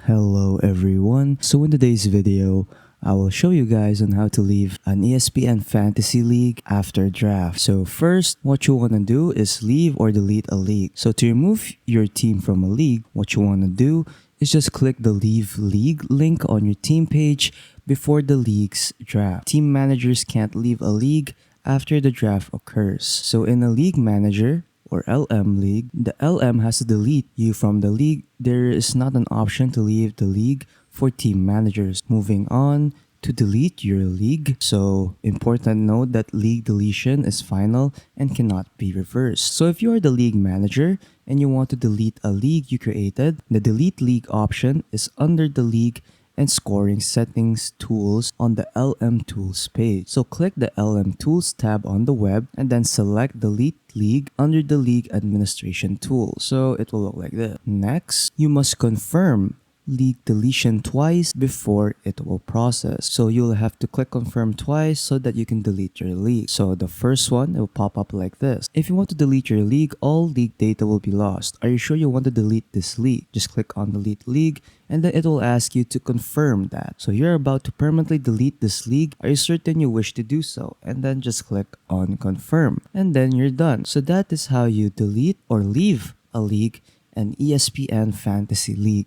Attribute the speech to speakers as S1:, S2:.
S1: Hello everyone. So in today's video, I will show you guys on how to leave an ESPN Fantasy League after draft. So first, what you want to do is leave or delete a league. So to remove your team from a league, what you want to do is just click the Leave League link on your team page before the league's draft. Team managers can't leave a league after the draft occurs. So in a league manager, or LM league, the LM has to delete you from the league. There is not an option to leave the league for team managers. Moving on to delete your league. So important note that league deletion is final and cannot be reversed. So if you are the league manager and you want to delete a league you created, the delete league option is under the league and scoring settings tools on the LM tools page. So click the LM tools tab on the web and then select delete league under the league administration tool. So it will look like this. Next, you must confirm league deletion twice before it will process. So you'll have to click confirm twice so that you can delete your league. So the first one, it will pop up like this. If you want to delete your league, all league data will be lost. Are you sure you want to delete this league? Just click on delete league and then it will ask you to confirm that. So you're about to permanently delete this league. Are you certain you wish to do so? And then just click on confirm and then you're done. So that is how you delete or leave a league, an ESPN Fantasy League.